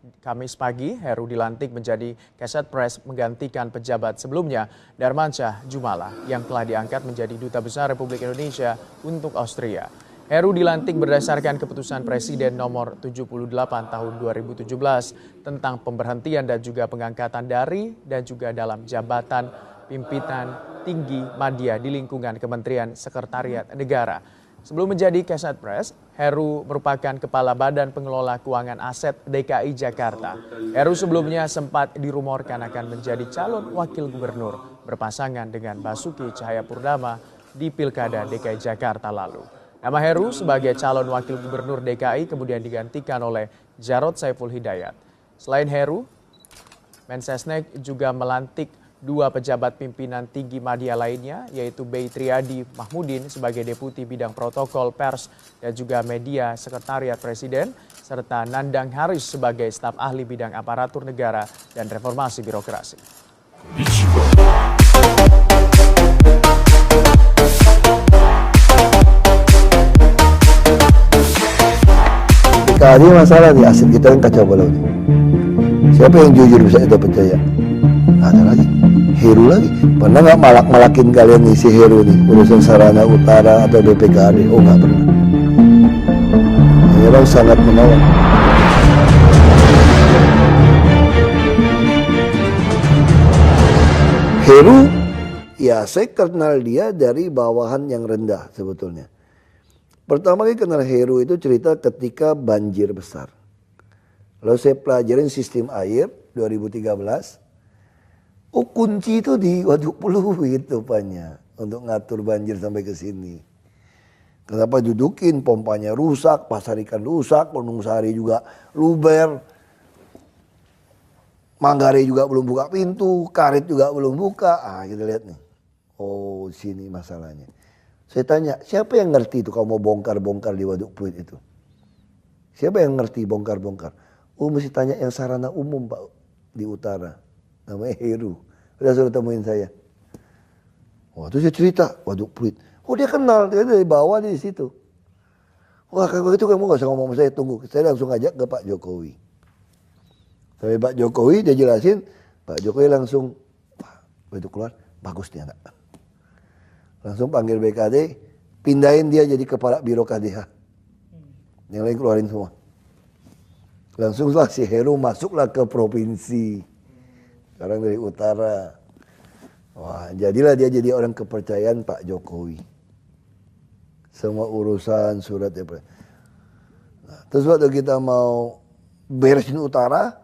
Kamis pagi, Heru dilantik menjadi Kasetpres menggantikan pejabat sebelumnya, Darmansyah Jumala, yang telah diangkat menjadi Duta Besar Republik Indonesia untuk Austria. Heru dilantik berdasarkan keputusan Presiden nomor 78 tahun 2017 tentang pemberhentian dan juga pengangkatan dari dan juga dalam jabatan pimpinan tinggi media di lingkungan Kementerian Sekretariat Negara. Sebelum menjadi Kasetpres, Heru merupakan Kepala Badan Pengelola Keuangan Aset DKI Jakarta. Heru sebelumnya sempat dirumorkan akan menjadi calon wakil gubernur berpasangan dengan Basuki Cahayapurnama di Pilkada DKI Jakarta lalu. Nama Heru sebagai calon wakil gubernur DKI kemudian digantikan oleh Jarod Saiful Hidayat. Selain Heru, Mensesnek juga melantik dua pejabat pimpinan tinggi media lainnya, yaitu Bey Triadi Mahmudin sebagai Deputi Bidang Protokol Pers dan juga Media Sekretariat Presiden, serta Nandang Haris sebagai staf ahli bidang aparatur negara dan reformasi birokrasi. Kali masalah di aset kita kan kacau balau nih. Siapa yang jujur bisa kita percaya? Ada lagi, Heru lagi. Pernah nggak malak-malakin kalian nih si Heru nih urusan Sarana Utara atau BPKAD? Oh nggak pernah. Ini orang sangat menolong. Heru, ya saya kenal dia dari bawahan yang rendah sebetulnya. Pertama kali kenal Heru itu cerita ketika banjir besar. Lalu saya pelajarin sistem air 2013. Oh kunci itu di Waduk Pluit itu rupanya untuk ngatur banjir sampai ke sini. Kenapa dudukin, pompanya rusak, pasar ikan rusak, Gunung Sari juga luber. Manggarai juga belum buka pintu, Karet juga belum buka. Ah kita lihat nih. Oh sini masalahnya. Saya tanya, siapa yang ngerti itu kalau mau bongkar-bongkar di Waduk Pluit itu? Siapa yang ngerti bongkar-bongkar? Oh mesti tanya yang sarana umum Pak di utara. Namanya Heru. Udah suruh temuin saya. Wah terus dia cerita Waduk Pluit. Oh dia kenal, dia dari bawah di situ. Wah kalau itu kamu gak usah ngomong sama saya, tunggu. Saya langsung ajak ke Pak Jokowi. Sampai Pak Jokowi dia jelasin, Pak Jokowi langsung, Pak begitu keluar, bagus dia enggak. Langsung panggil BKD, pindahin dia jadi kepala biro KDH. Yang lain keluarin semua. Langsunglah si Heru masuklah ke provinsi. Sekarang dari utara. Wah, jadilah dia jadi orang kepercayaan Pak Jokowi. Semua urusan surat ya. Nah, terus waktu kita mau beresin utara,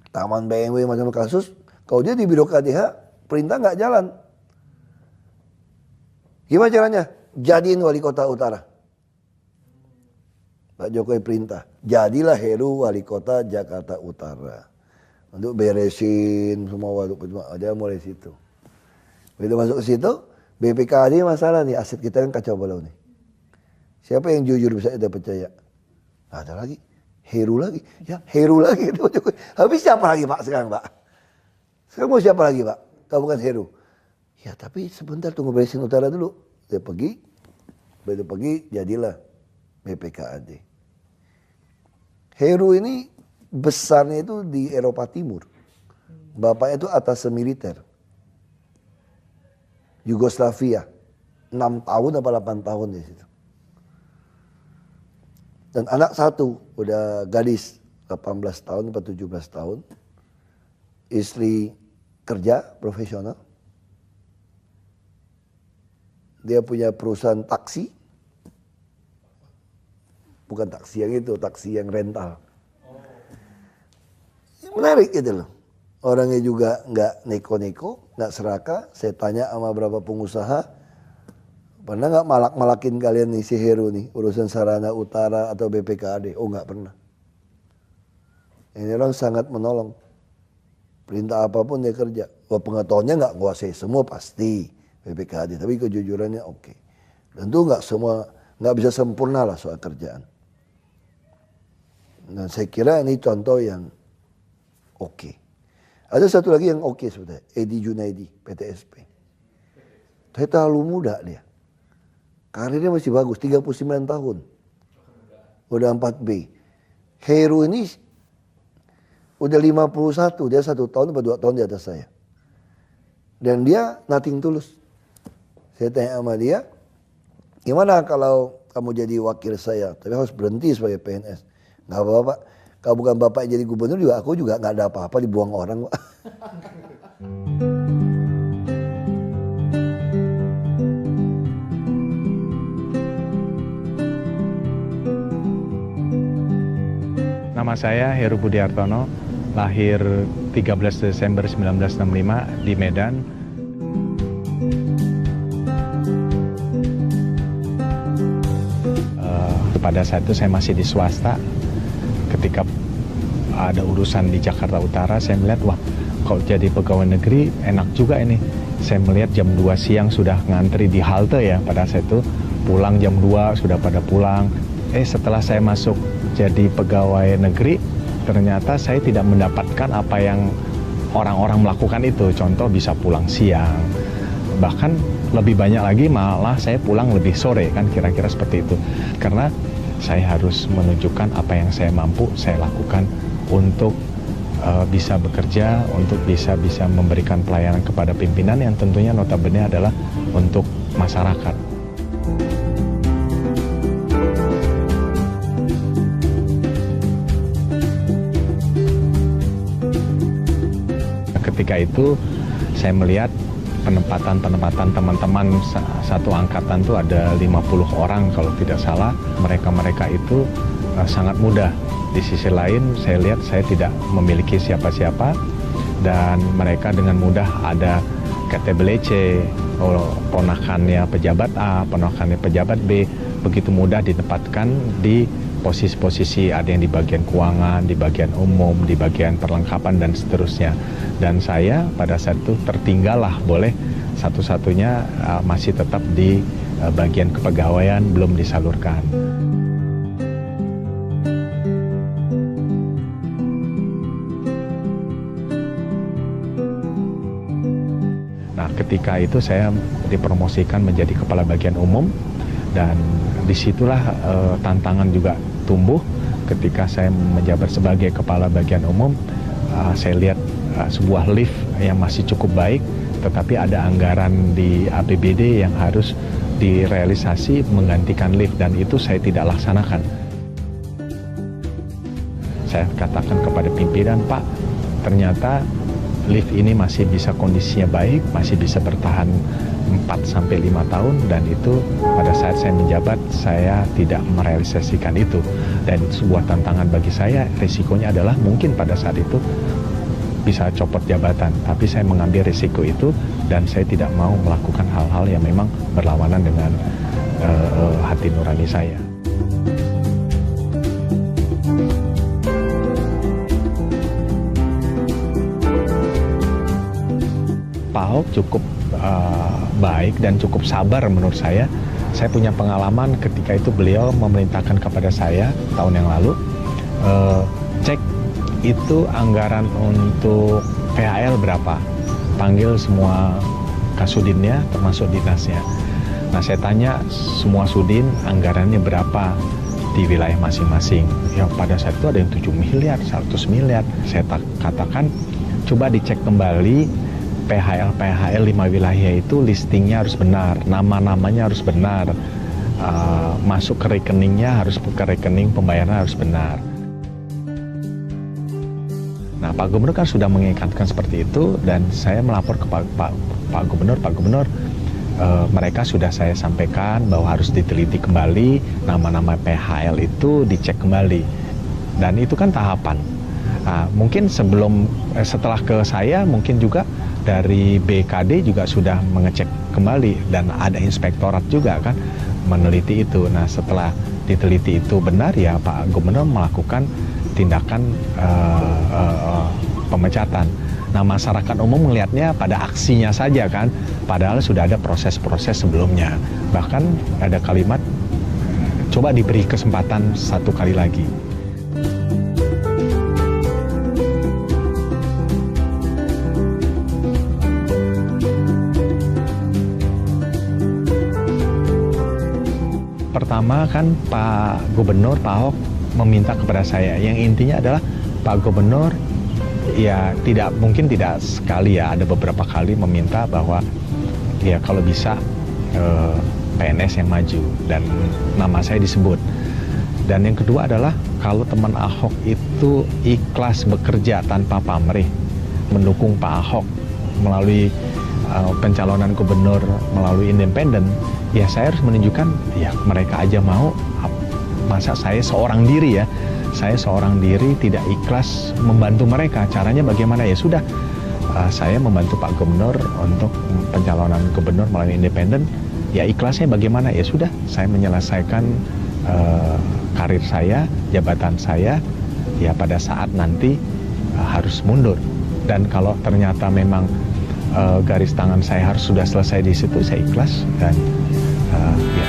Taman BMW macam kasus, kalau dia di biro KDH, perintah nggak jalan. Gimana caranya? Jadiin wali kota utara. Pak Jokowi perintah, jadilah Heru wali kota Jakarta Utara. Untuk beresin semua waduk, dia mulai situ. Begitu masuk ke situ, BPKAD masalah nih, aset kita kan kacau balau nih. Siapa yang jujur bisa kita percaya? Ada lagi, Heru lagi. Ya Heru lagi. Habis siapa lagi Pak sekarang Pak? Sekarang mau siapa lagi Pak? Kalau bukan Heru. Ya tapi sebentar tunggu beresin utara dulu. Dia pergi, begitu pergi jadilah BPKAD. Heru ini besarnya itu di Eropa Timur. Bapaknya itu atas militer. Yugoslavia. 6 tahun apa 8 tahun di situ. Dan anak satu, udah gadis 18 tahun atau 17 tahun. Istri kerja profesional. Dia punya perusahaan taksi. Bukan taksi yang itu, taksi yang rental. Menarik gitu loh. Orangnya juga nggak neko-neko, nggak serakah. Saya tanya sama beberapa pengusaha, pernah nggak malak-malakin kalian nih si Heru nih urusan Sarana Utara atau BPKAD? Oh nggak pernah. Ini orang sangat menolong. Perintah apapun dia kerja. Wah pengetahuannya nggak kuasai semua pasti BPKAD, tapi kejujurannya oke. Tentu nggak semua, nggak bisa sempurna lah soal kerjaan. Dan saya kira ini contoh yang oke. Ada satu lagi yang oke sudah, Edi Junaidi, PTSP. Saya terlalu muda dia. Karirnya masih bagus, 39 tahun. Udah 4B. Heru ini udah 51, dia 1 tahun atau 2 tahun di atas saya. Dan dia nothing tulus. Saya tanya sama dia, gimana kalau kamu jadi wakil saya, tapi harus berhenti sebagai PNS. Nggak apa-apa Pak, kalau bukan Bapak jadi gubernur juga, aku juga nggak ada apa-apa, dibuang orang Pak. Nama saya Heru Budi Hartono, lahir 13 Desember 1965 di Medan. Pada saat itu saya masih di swasta. Ketika ada urusan di Jakarta Utara, saya melihat, wah, kalau jadi pegawai negeri enak juga ini. Saya melihat jam 2 siang sudah ngantri di halte ya, pada saat itu pulang jam 2 sudah pada pulang. Setelah saya masuk jadi pegawai negeri, ternyata saya tidak mendapatkan apa yang orang-orang melakukan itu. Contoh bisa pulang siang, bahkan lebih banyak lagi malah saya pulang lebih sore, kan kira-kira seperti itu. Karena saya harus menunjukkan apa yang saya mampu saya lakukan untuk bisa bekerja, untuk bisa memberikan pelayanan kepada pimpinan yang tentunya notabene adalah untuk masyarakat. Ketika itu saya melihat penempatan teman-teman satu angkatan itu ada 50 orang kalau tidak salah. Mereka itu sangat mudah. Di sisi lain saya lihat saya tidak memiliki siapa-siapa dan mereka dengan mudah ada KTBLC, ponakannya pejabat A, ponakannya pejabat B, begitu mudah ditempatkan di posisi-posisi, ada yang di bagian keuangan, di bagian umum, di bagian perlengkapan dan seterusnya. Dan saya pada saat itu tertinggal lah, boleh satu-satunya masih tetap di bagian kepegawaian, belum disalurkan. Nah, ketika itu saya dipromosikan menjadi kepala bagian umum dan disitulah tantangan juga tumbuh. Ketika saya menjabat sebagai kepala bagian umum, saya lihat sebuah lift yang masih cukup baik, tetapi ada anggaran di APBD yang harus direalisasi menggantikan lift dan itu saya tidak laksanakan. Saya katakan kepada pimpinan, Pak, ternyata lift ini masih bisa kondisinya baik, masih bisa bertahan 4-5 tahun dan itu pada saat saya menjabat saya tidak merealisasikan itu dan sebuah tantangan bagi saya. Risikonya adalah mungkin pada saat itu bisa copot jabatan, tapi saya mengambil risiko itu dan saya tidak mau melakukan hal-hal yang memang berlawanan dengan hati nurani saya. Pak Ahok cukup baik dan cukup sabar menurut saya. Saya punya pengalaman ketika itu beliau memerintahkan kepada saya tahun yang lalu, cek itu anggaran untuk PHL berapa, panggil semua kasudinnya termasuk dinasnya. Nah, saya tanya semua sudin anggarannya berapa di wilayah masing-masing. Ya pada saat itu ada yang 7 miliar, 100 miliar. Saya katakan coba dicek kembali PHL 5 wilayah itu listingnya harus benar, nama-namanya harus benar, masuk ke rekeningnya harus ke rekening pembayaran harus benar. Nah, Pak Gubernur kan sudah mengikatkan seperti itu dan saya melapor ke Pak Gubernur, mereka sudah saya sampaikan bahwa harus diteliti kembali nama-nama PHL itu dicek kembali dan itu kan tahapan. Nah, mungkin setelah ke saya mungkin juga dari BKD juga sudah mengecek kembali dan ada inspektorat juga kan meneliti itu. Nah, setelah diteliti itu benar ya Pak Gubernur melakukan tindakan pemecatan. Nah, masyarakat umum melihatnya pada aksinya saja kan, padahal sudah ada proses-proses sebelumnya. Bahkan ada kalimat, coba diberi kesempatan 1 kali lagi. Pertama kan Pak Gubernur, Pak Ahok meminta kepada saya, yang intinya adalah Pak Gubernur ya mungkin tidak sekali ya, ada beberapa kali meminta bahwa ya kalau bisa PNS yang maju dan nama saya disebut. Dan yang kedua adalah kalau teman Ahok itu ikhlas bekerja tanpa pamrih, mendukung Pak Ahok melalui pencalonan gubernur melalui independen, ya saya harus menunjukkan ya mereka aja mau, masa saya seorang diri ya, saya seorang diri tidak ikhlas membantu mereka. Caranya bagaimana? Ya sudah, saya membantu Pak Gubernur untuk pencalonan gubernur melalui independen, ya ikhlasnya bagaimana? Ya sudah, saya menyelesaikan karir saya, jabatan saya, ya pada saat nanti harus mundur. Dan kalau ternyata memang garis tangan saya harus sudah selesai di situ, saya ikhlas dan ya